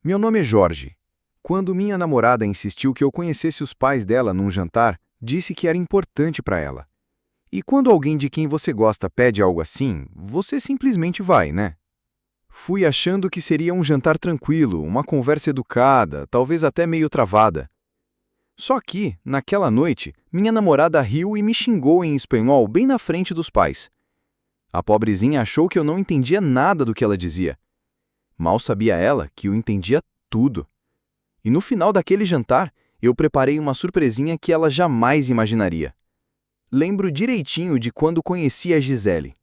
Meu nome é Jorge. Quando minha namorada insistiu que eu conhecesse os pais dela num jantar, disse que era importante para ela. E quando alguém de quem você gosta pede algo assim, você simplesmente vai, né? Fui achando que seria um jantar tranquilo, uma conversa educada, talvez até meio travada. Só que, naquela noite, minha namorada riu e me xingou em espanhol bem na frente dos pais. A pobrezinha achou que eu não entendia nada do que ela dizia. Mal sabia ela que eu entendia tudo. E no final daquele jantar, eu preparei uma surpresinha que ela jamais imaginaria. Lembro direitinho de quando conheci a Gisele.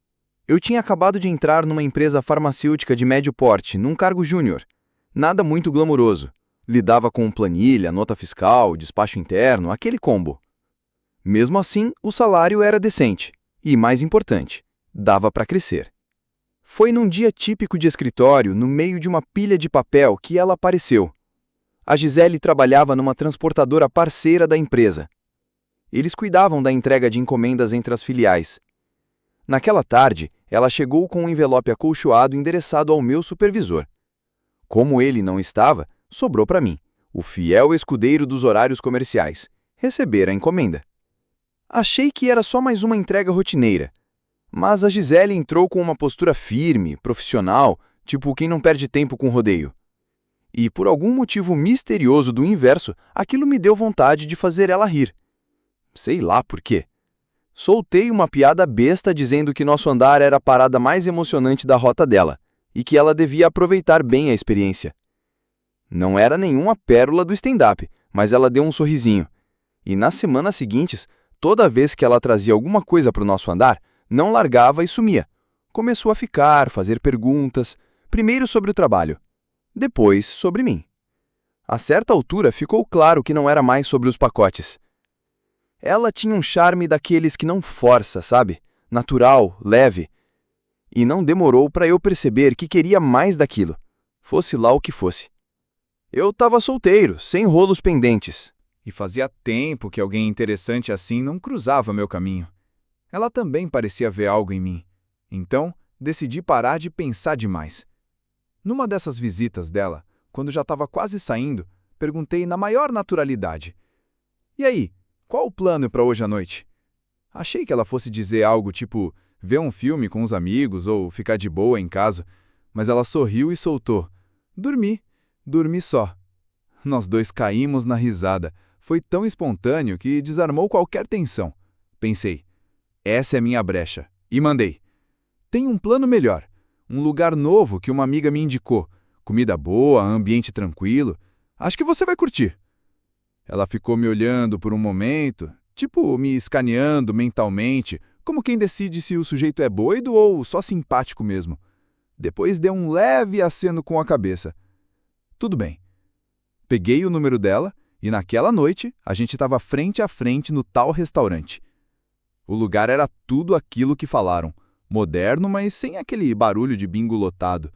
Eu tinha acabado de entrar numa empresa farmacêutica de médio porte, num cargo júnior. Nada muito glamuroso. Lidava com planilha, nota fiscal, despacho interno, aquele combo. Mesmo assim, o salário era decente. E, mais importante, dava para crescer. Foi num dia típico de escritório, no meio de uma pilha de papel, que ela apareceu. A Gisele trabalhava numa transportadora parceira da empresa. Eles cuidavam da entrega de encomendas entre as filiais. Naquela tarde, ela chegou com um envelope acolchoado endereçado ao meu supervisor. Como ele não estava, sobrou para mim, o fiel escudeiro dos horários comerciais, receber a encomenda. Achei que era só mais uma entrega rotineira, mas a Gisele entrou com uma postura firme, profissional, tipo quem não perde tempo com rodeio. E por algum motivo misterioso do inverso, aquilo me deu vontade de fazer ela rir. Sei lá por quê. Soltei uma piada besta dizendo que nosso andar era a parada mais emocionante da rota dela e que ela devia aproveitar bem a experiência. Não era nenhuma pérola do stand-up, mas ela deu um sorrisinho. E nas semanas seguintes, toda vez que ela trazia alguma coisa para o nosso andar, não largava e sumia. Começou a ficar, fazer perguntas, primeiro sobre o trabalho, depois sobre mim. A certa altura ficou claro que não era mais sobre os pacotes. Ela tinha um charme daqueles que não força, sabe? Natural, leve. E não demorou para eu perceber que queria mais daquilo, fosse lá o que fosse. Eu estava solteiro, sem rolos pendentes. E fazia tempo que alguém interessante assim não cruzava meu caminho. Ela também parecia ver algo em mim. Então, decidi parar de pensar demais. Numa dessas visitas dela, quando já estava quase saindo, perguntei na maior naturalidade: "E aí, qual o plano para hoje à noite?" Achei que ela fosse dizer algo tipo ver um filme com os amigos ou ficar de boa em casa, mas ela sorriu e soltou: "Dormi, dormi só." Nós dois caímos na risada. Foi tão espontâneo que desarmou qualquer tensão. Pensei, essa é minha brecha. E mandei: "Tem um plano melhor. Um lugar novo que uma amiga me indicou. Comida boa, ambiente tranquilo. Acho que você vai curtir." Ela ficou me olhando por um momento, tipo me escaneando mentalmente, como quem decide se o sujeito é doido ou só simpático mesmo. Depois deu um leve aceno com a cabeça. Tudo bem. Peguei o número dela e naquela noite a gente estava frente a frente no tal restaurante. O lugar era tudo aquilo que falaram. Moderno, mas sem aquele barulho de bingo lotado.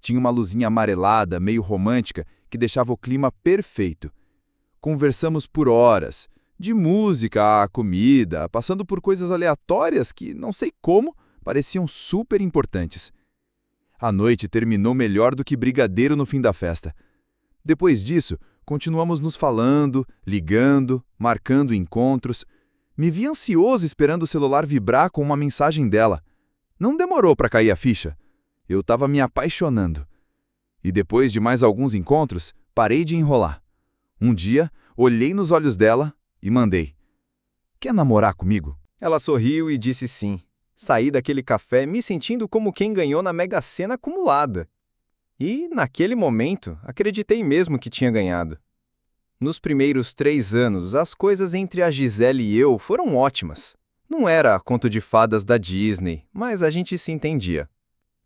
Tinha uma luzinha amarelada, meio romântica, que deixava o clima perfeito. Conversamos por horas, de música à comida, passando por coisas aleatórias que, não sei como, pareciam super importantes. A noite terminou melhor do que brigadeiro no fim da festa. Depois disso, continuamos nos falando, ligando, marcando encontros. Me vi ansioso esperando o celular vibrar com uma mensagem dela. Não demorou para cair a ficha. Eu estava me apaixonando. E depois de mais alguns encontros, parei de enrolar. Um dia, olhei nos olhos dela e mandei: "Quer namorar comigo?" Ela sorriu e disse sim. Saí daquele café me sentindo como quem ganhou na Mega Sena acumulada. E, naquele momento, acreditei mesmo que tinha ganhado. Nos primeiros 3 anos, as coisas entre a Gisele e eu foram ótimas. Não era conto de fadas da Disney, mas a gente se entendia.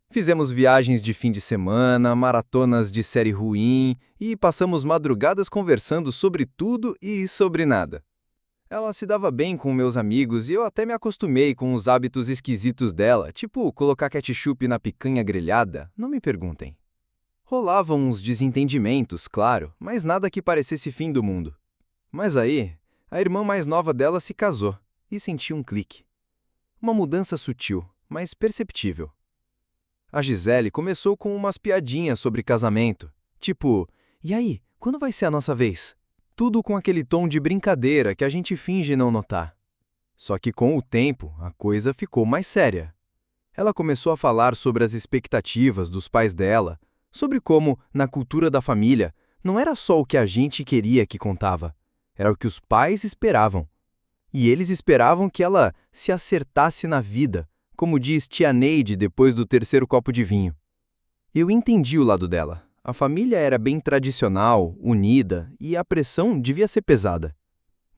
Fizemos viagens de fim de semana, maratonas de série ruim e passamos madrugadas conversando sobre tudo e sobre nada. Ela se dava bem com meus amigos e eu até me acostumei com os hábitos esquisitos dela, tipo colocar ketchup na picanha grelhada, não me perguntem. Rolavam uns desentendimentos, claro, mas nada que parecesse fim do mundo. Mas aí, a irmã mais nova dela se casou e senti um clique. Uma mudança sutil, mas perceptível. A Gisele começou com umas piadinhas sobre casamento, Tipo, e aí, quando vai ser a nossa vez? Tudo com aquele tom de brincadeira que a gente finge não notar. Só que com o tempo, a coisa ficou mais séria. Ela começou a falar sobre as expectativas dos pais dela, sobre como, na cultura da família, não era só o que a gente queria que contava, era o que os pais esperavam. E eles esperavam que ela se acertasse na vida, como diz tia Neide depois do terceiro copo de vinho. Eu entendi o lado dela. A família era bem tradicional, unida, e a pressão devia ser pesada.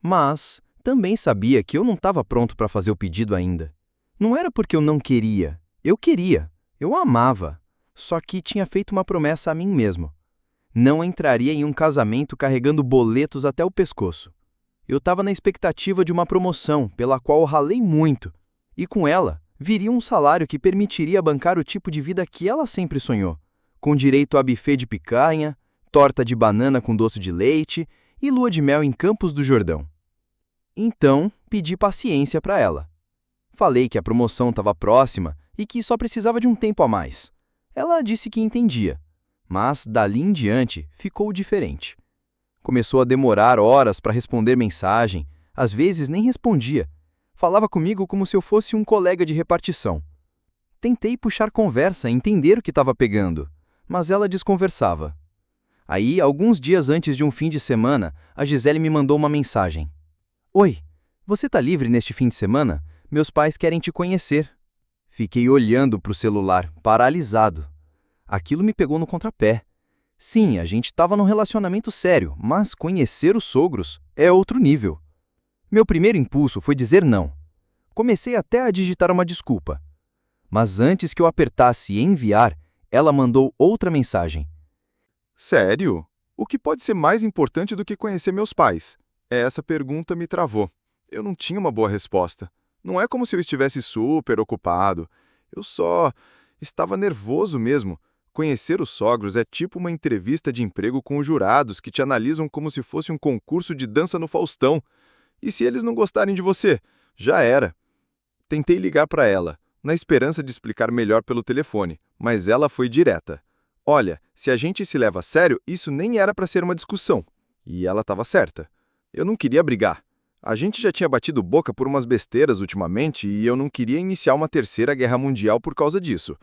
Mas também sabia que eu não estava pronto para fazer o pedido ainda. Não era porque eu não queria. Eu amava. Só que tinha feito uma promessa a mim mesmo. Não entraria em um casamento carregando boletos até o pescoço. Eu estava na expectativa de uma promoção, pela qual ralei muito. E com ela, viria um salário que permitiria bancar o tipo de vida que ela sempre sonhou, com direito a buffet de picanha, torta de banana com doce de leite e lua de mel em Campos do Jordão. Então, pedi paciência para ela. Falei que a promoção estava próxima e que só precisava de um tempo a mais. Ela disse que entendia, mas dali em diante ficou diferente. Começou a demorar horas para responder mensagem, às vezes nem respondia. Falava comigo como se eu fosse um colega de repartição. Tentei puxar conversa, entender o que estava pegando, mas ela desconversava. Aí, alguns dias antes de um fim de semana, a Gisele me mandou uma mensagem. Oi, você tá livre neste fim de semana? Meus pais querem te conhecer. Fiquei olhando para o celular, paralisado. Aquilo me pegou no contrapé. Sim, a gente estava num relacionamento sério, mas conhecer os sogros é outro nível. Meu primeiro impulso foi dizer não. Comecei até a digitar uma desculpa. Mas antes que eu apertasse enviar, ela mandou outra mensagem. Sério? O que pode ser mais importante do que conhecer meus pais? Essa pergunta me travou. Eu não tinha uma boa resposta. Não é como se eu estivesse super ocupado. Eu só estava nervoso mesmo. Conhecer os sogros é tipo uma entrevista de emprego com os jurados que te analisam como se fosse um concurso de dança no Faustão. E se eles não gostarem de você? Já era. Tentei ligar para ela, na esperança de explicar melhor pelo telefone, mas ela foi direta. Olha, se a gente se leva a sério, isso nem era para ser uma discussão. E ela estava certa. Eu não queria brigar. A gente já tinha batido boca por umas besteiras ultimamente e eu não queria iniciar uma terceira guerra mundial por causa disso.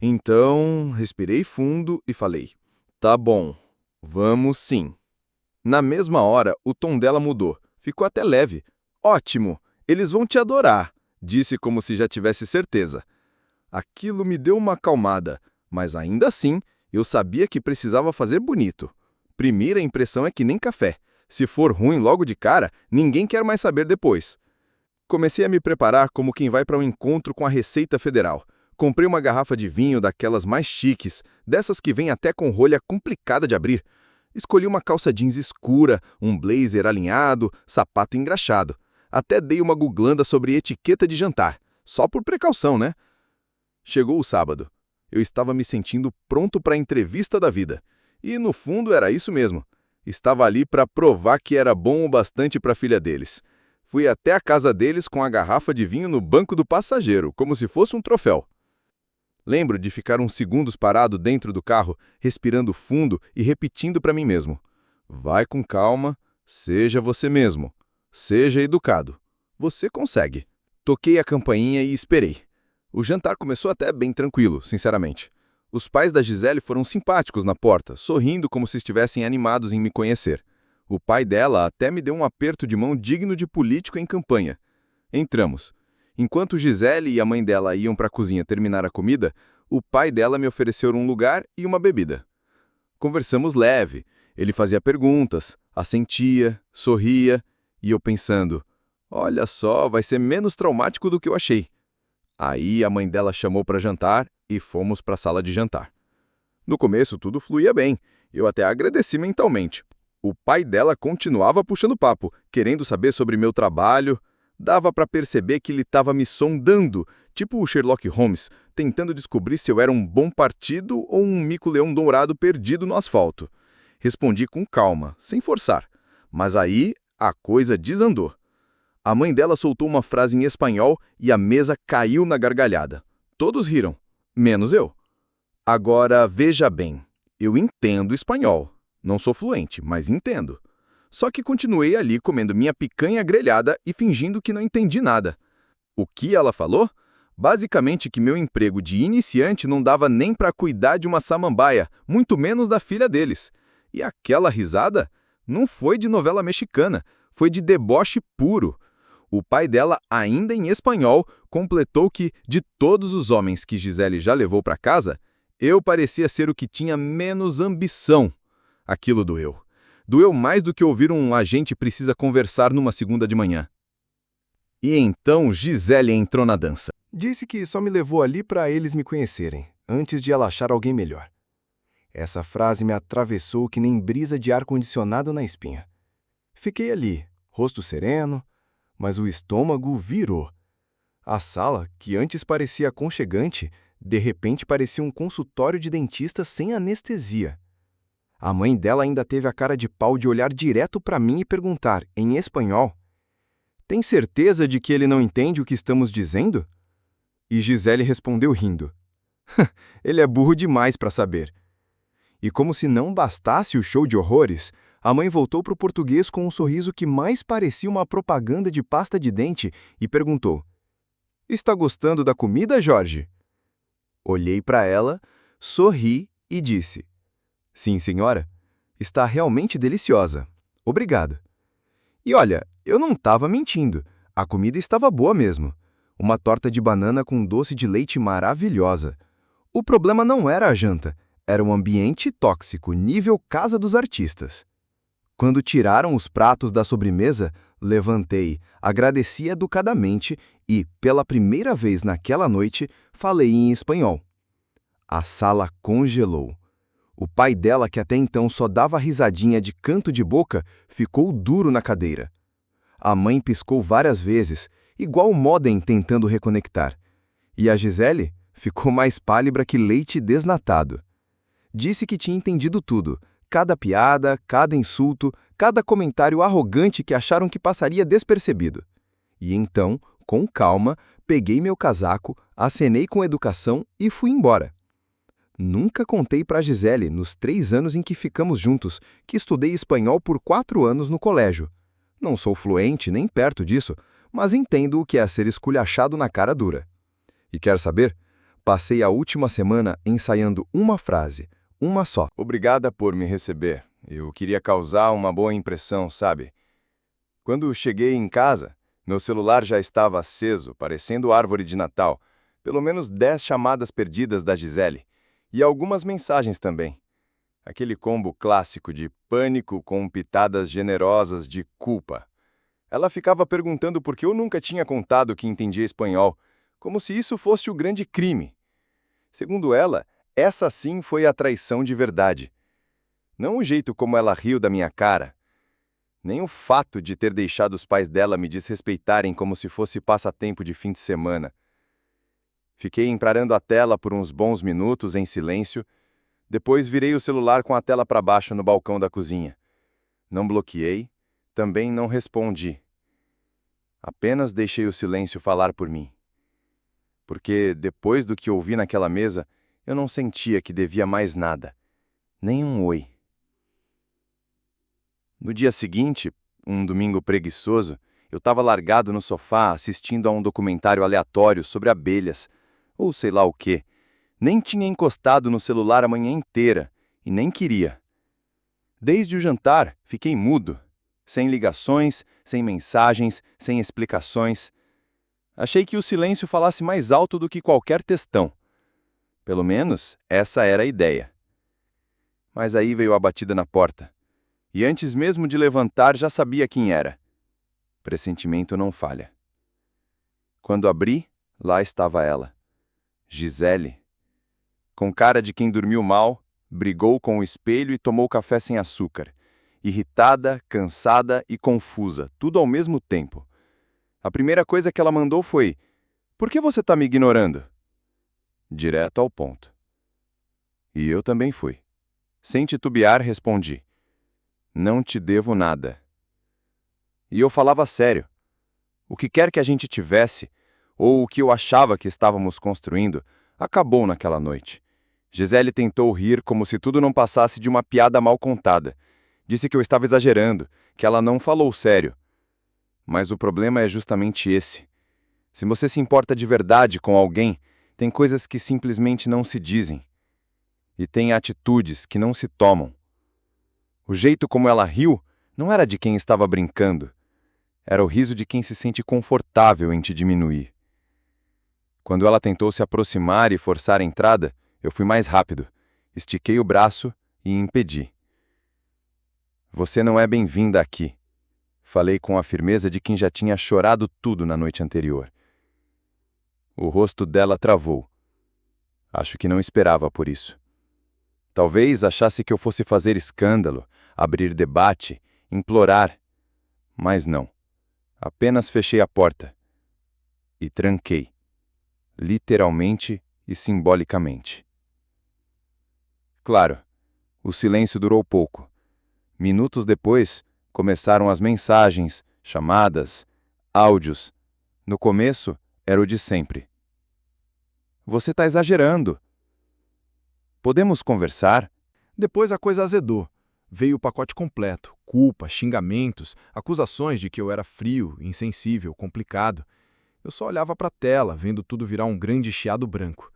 Então, respirei fundo e falei, tá bom, vamos sim. Na mesma hora, o tom dela mudou. Ficou até leve. Ótimo, eles vão te adorar, disse como se já tivesse certeza. Aquilo me deu uma acalmada, mas ainda assim, eu sabia que precisava fazer bonito. Primeira impressão é que nem café. Se for ruim logo de cara, ninguém quer mais saber depois. Comecei a me preparar como quem vai para um encontro com a Receita Federal. Comprei uma garrafa de vinho daquelas mais chiques, dessas que vem até com rolha complicada de abrir. Escolhi uma calça jeans escura, um blazer alinhado, sapato engraxado. Até dei uma googlanda sobre etiqueta de jantar. Só por precaução, né? Chegou o sábado. Eu estava me sentindo pronto para a entrevista da vida. E, no fundo, era isso mesmo. Estava ali para provar que era bom o bastante para a filha deles. Fui até a casa deles com a garrafa de vinho no banco do passageiro, como se fosse um troféu. Lembro de ficar uns segundos parado dentro do carro, respirando fundo e repetindo para mim mesmo. Vai com calma, seja você mesmo. Seja educado. Você consegue. Toquei a campainha e esperei. O jantar começou até bem tranquilo, sinceramente. Os pais da Gisele foram simpáticos na porta, sorrindo como se estivessem animados em me conhecer. O pai dela até me deu um aperto de mão digno de político em campanha. Entramos. Enquanto Gisele e a mãe dela iam para a cozinha terminar a comida, o pai dela me ofereceu um lugar e uma bebida. Conversamos leve. Ele fazia perguntas, assentia, sorria, e eu pensando, olha só, vai ser menos traumático do que eu achei. Aí a mãe dela chamou para jantar e fomos para a sala de jantar. No começo tudo fluía bem, eu até agradeci mentalmente. O pai dela continuava puxando papo, querendo saber sobre meu trabalho. Dava para perceber que ele estava me sondando, tipo o Sherlock Holmes, tentando descobrir se eu era um bom partido ou um mico-leão dourado perdido no asfalto. Respondi com calma, sem forçar. Mas aí a coisa desandou. A mãe dela soltou uma frase em espanhol e a mesa caiu na gargalhada. Todos riram, menos eu. Agora, veja bem. Eu entendo espanhol. Não sou fluente, mas entendo. Só que continuei ali comendo minha picanha grelhada e fingindo que não entendi nada. O que ela falou? Basicamente que meu emprego de iniciante não dava nem para cuidar de uma samambaia, muito menos da filha deles. E aquela risada não foi de novela mexicana, foi de deboche puro. O pai dela, ainda em espanhol, completou que, de todos os homens que Gisele já levou para casa, eu parecia ser o que tinha menos ambição. Aquilo doeu. Doeu mais do que ouvir um agente precisa conversar numa segunda de manhã. E então Gisele entrou na dança. Disse que só me levou ali para eles me conhecerem, antes de ela achar alguém melhor. Essa frase me atravessou que nem brisa de ar-condicionado na espinha. Fiquei ali, rosto sereno, mas o estômago virou. A sala, que antes parecia aconchegante, de repente parecia um consultório de dentista sem anestesia. A mãe dela ainda teve a cara de pau de olhar direto para mim e perguntar, em espanhol, "Tem certeza de que ele não entende o que estamos dizendo?" E Gisele respondeu rindo, "Ele é burro demais para saber." E como se não bastasse o show de horrores, a mãe voltou para o português com um sorriso que mais parecia uma propaganda de pasta de dente e perguntou, "Está gostando da comida, Jorge?" Olhei para ela, sorri e disse, "Sim, senhora. Está realmente deliciosa. Obrigado." E olha, eu não estava mentindo. A comida estava boa mesmo. Uma torta de banana com doce de leite maravilhosa. O problema não era a janta, era um ambiente tóxico, nível Casa dos Artistas. Quando tiraram os pratos da sobremesa, levantei, agradeci educadamente e, pela primeira vez naquela noite, falei em espanhol. A sala congelou. O pai dela, que até então só dava risadinha de canto de boca, ficou duro na cadeira. A mãe piscou várias vezes, igual o modem tentando reconectar. E a Gisele ficou mais pálida que leite desnatado. Disse que tinha entendido tudo, cada piada, cada insulto, cada comentário arrogante que acharam que passaria despercebido. E então, com calma, peguei meu casaco, acenei com educação e fui embora. Nunca contei para Gisele, nos 3 anos em que ficamos juntos, que estudei espanhol por 4 anos no colégio. Não sou fluente nem perto disso, mas entendo o que é ser esculachado na cara dura. E quer saber? Passei a última semana ensaiando uma frase, uma só. Obrigada por me receber. Eu queria causar uma boa impressão, sabe? Quando cheguei em casa, meu celular já estava aceso, parecendo árvore de Natal. Pelo menos 10 chamadas perdidas da Gisele. E algumas mensagens também. Aquele combo clássico de pânico com pitadas generosas de culpa. Ela ficava perguntando por que eu nunca tinha contado que entendia espanhol, como se isso fosse o grande crime. Segundo ela, essa sim foi a traição de verdade. Não o jeito como ela riu da minha cara, nem o fato de ter deixado os pais dela me desrespeitarem como se fosse passatempo de fim de semana. Fiquei encarando a tela por uns bons minutos em silêncio, depois virei o celular com a tela para baixo no balcão da cozinha. Não bloqueei, também não respondi. Apenas deixei o silêncio falar por mim. Porque, depois do que ouvi naquela mesa, eu não sentia que devia mais nada, nem um oi. No dia seguinte, um domingo preguiçoso, eu estava largado no sofá assistindo a um documentário aleatório sobre abelhas, ou sei lá o quê. Nem tinha encostado no celular a manhã inteira, e nem queria. Desde o jantar, fiquei mudo, sem ligações, sem mensagens, sem explicações. Achei que o silêncio falasse mais alto do que qualquer textão. Pelo menos, essa era a ideia. Mas aí veio a batida na porta. E antes mesmo de levantar, já sabia quem era. Pressentimento não falha. Quando abri, lá estava ela. Gisele. Com cara de quem dormiu mal, brigou com o espelho e tomou café sem açúcar. Irritada, cansada e confusa, tudo ao mesmo tempo. A primeira coisa que ela mandou foi: "Por que você está me ignorando?" Direto ao ponto. E eu também fui. Sem titubear, respondi: "Não te devo nada." E eu falava sério. O que quer que a gente tivesse, ou o que eu achava que estávamos construindo, acabou naquela noite. Gisele tentou rir como se tudo não passasse de uma piada mal contada. Disse que eu estava exagerando, que ela não falou sério. Mas o problema é justamente esse. Se você se importa de verdade com alguém, tem coisas que simplesmente não se dizem. E tem atitudes que não se tomam. O jeito como ela riu não era de quem estava brincando. Era o riso de quem se sente confortável em te diminuir. Quando ela tentou se aproximar e forçar a entrada, eu fui mais rápido. Estiquei o braço e impedi. Você não é bem-vinda aqui. Falei com a firmeza de quem já tinha chorado tudo na noite anterior. O rosto dela travou. Acho que não esperava por isso. Talvez achasse que eu fosse fazer escândalo, abrir debate, implorar. Mas não. Apenas fechei a porta. E tranquei. Literalmente e simbolicamente. Claro, o silêncio durou pouco. Minutos depois, começaram as mensagens, chamadas, áudios. No começo, era o de sempre. Você está exagerando. Podemos conversar? Depois a coisa azedou. Veio o pacote completo: culpa, xingamentos, acusações de que eu era frio, insensível, complicado. Eu só olhava para a tela, vendo tudo virar um grande chiado branco.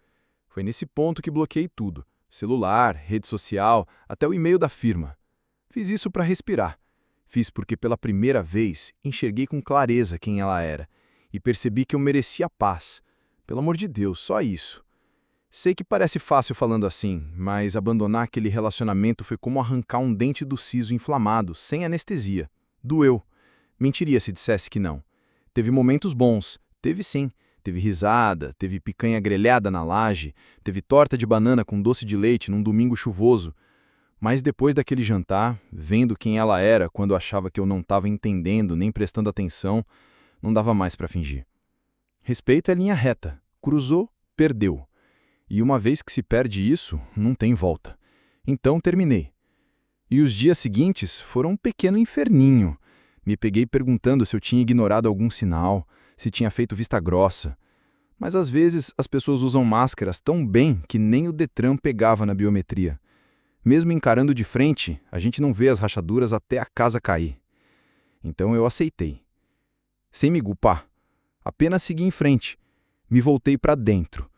Foi nesse ponto que bloqueei tudo: celular, rede social, até o e-mail da firma. Fiz isso para respirar. Fiz porque pela primeira vez enxerguei com clareza quem ela era e percebi que eu merecia paz. Pelo amor de Deus, só isso. Sei que parece fácil falando assim, mas abandonar aquele relacionamento foi como arrancar um dente do siso inflamado, sem anestesia. Doeu. Mentiria se dissesse que não. Teve momentos bons, teve sim. Teve risada, teve picanha grelhada na laje, teve torta de banana com doce de leite num domingo chuvoso. Mas depois daquele jantar, vendo quem ela era quando achava que eu não estava entendendo nem prestando atenção, não dava mais para fingir. Respeito é linha reta. Cruzou, perdeu. E uma vez que se perde isso, não tem volta. Então terminei. E os dias seguintes foram um pequeno inferninho. Me peguei perguntando se eu tinha ignorado algum sinal, se tinha feito vista grossa. Mas às vezes as pessoas usam máscaras tão bem que nem o Detran pegava na biometria. Mesmo encarando de frente, a gente não vê as rachaduras até a casa cair. Então eu aceitei. Sem me culpar. Apenas segui em frente. Me voltei para dentro.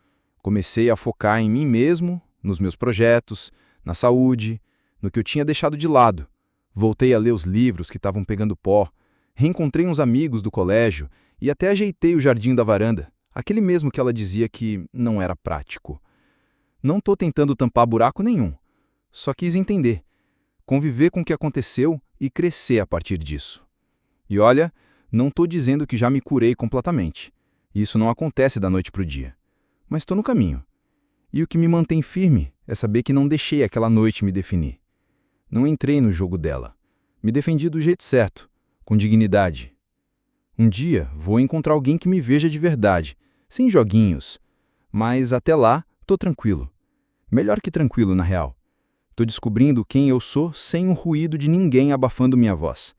Comecei a focar em mim mesmo, nos meus projetos, na saúde, no que eu tinha deixado de lado. Voltei a ler os livros que estavam pegando pó, reencontrei uns amigos do colégio e até ajeitei o jardim da varanda, aquele mesmo que ela dizia que não era prático. Não estou tentando tampar buraco nenhum, só quis entender, conviver com o que aconteceu e crescer a partir disso. E olha, não estou dizendo que já me curei completamente. Isso não acontece da noite para o dia. Mas estou no caminho. E o que me mantém firme é saber que não deixei aquela noite me definir. Não entrei no jogo dela. Me defendi do jeito certo, com dignidade. Um dia vou encontrar alguém que me veja de verdade, sem joguinhos. Mas até lá, estou tranquilo. Melhor que tranquilo, na real. Estou descobrindo quem eu sou sem o ruído de ninguém abafando minha voz.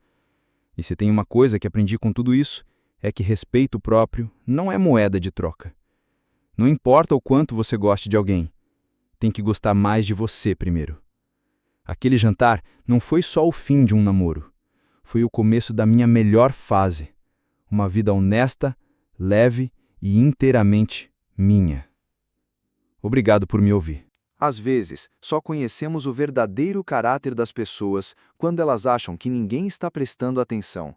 E se tem uma coisa que aprendi com tudo isso, é que respeito próprio não é moeda de troca. Não importa o quanto você goste de alguém, tem que gostar mais de você primeiro. Aquele jantar não foi só o fim de um namoro, foi o começo da minha melhor fase. Uma vida honesta, leve e inteiramente minha. Obrigado por me ouvir. Às vezes, só conhecemos o verdadeiro caráter das pessoas quando elas acham que ninguém está prestando atenção.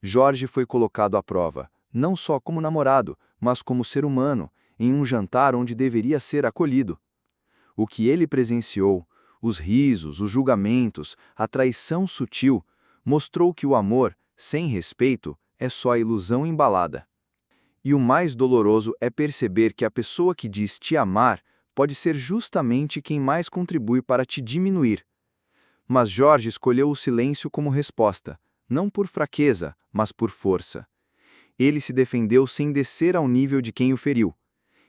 Jorge foi colocado à prova, não só como namorado, mas como ser humano, em um jantar onde deveria ser acolhido. O que ele presenciou, os risos, os julgamentos, a traição sutil, mostrou que o amor, sem respeito, é só ilusão embalada. E o mais doloroso é perceber que a pessoa que diz te amar pode ser justamente quem mais contribui para te diminuir. Mas Jorge escolheu o silêncio como resposta, não por fraqueza, mas por força. Ele se defendeu sem descer ao nível de quem o feriu.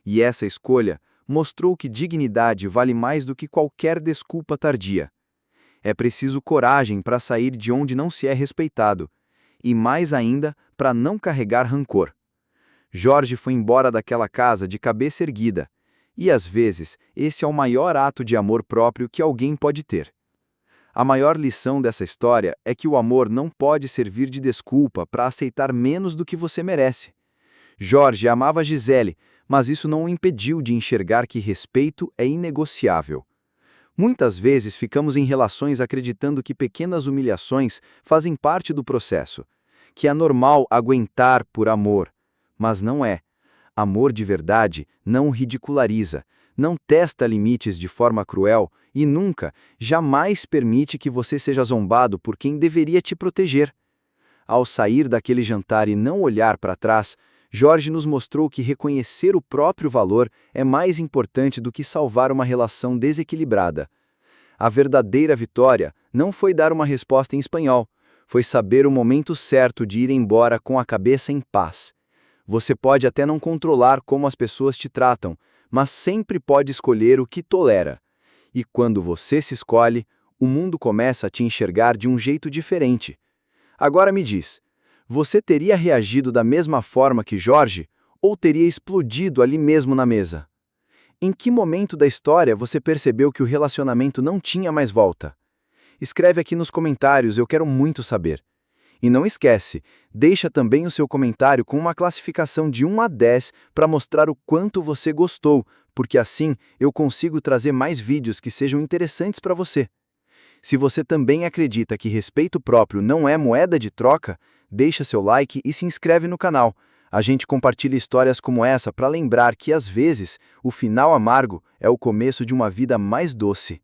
E essa escolha mostrou que dignidade vale mais do que qualquer desculpa tardia. É preciso coragem para sair de onde não se é respeitado, e mais ainda para não carregar rancor. Jorge foi embora daquela casa de cabeça erguida, E às vezes, esse é o maior ato de amor próprio que alguém pode ter. A maior lição dessa história é que o amor não pode servir de desculpa para aceitar menos do que você merece. Jorge amava Gisele, mas isso não o impediu de enxergar que respeito é inegociável. Muitas vezes ficamos em relações acreditando que pequenas humilhações fazem parte do processo, que é normal aguentar por amor, mas não é. Amor de verdade não ridiculariza, não testa limites de forma cruel e nunca, jamais permite que você seja zombado por quem deveria te proteger. Ao sair daquele jantar e não olhar para trás, Jorge nos mostrou que reconhecer o próprio valor é mais importante do que salvar uma relação desequilibrada. A verdadeira vitória não foi dar uma resposta em espanhol, foi saber o momento certo de ir embora com a cabeça em paz. Você pode até não controlar como as pessoas te tratam, mas sempre pode escolher o que tolera. E quando você se escolhe, o mundo começa a te enxergar de um jeito diferente. Agora me diz, você teria reagido da mesma forma que Jorge, ou teria explodido ali mesmo na mesa? Em que momento da história você percebeu que o relacionamento não tinha mais volta? Escreve aqui nos comentários, eu quero muito saber. E não esquece, deixa também o seu comentário com uma classificação de 1 a 10 para mostrar o quanto você gostou, porque assim eu consigo trazer mais vídeos que sejam interessantes para você. Se você também acredita que respeito próprio não é moeda de troca, deixa seu like e se inscreve no canal. A gente compartilha histórias como essa para lembrar que às vezes o final amargo é o começo de uma vida mais doce.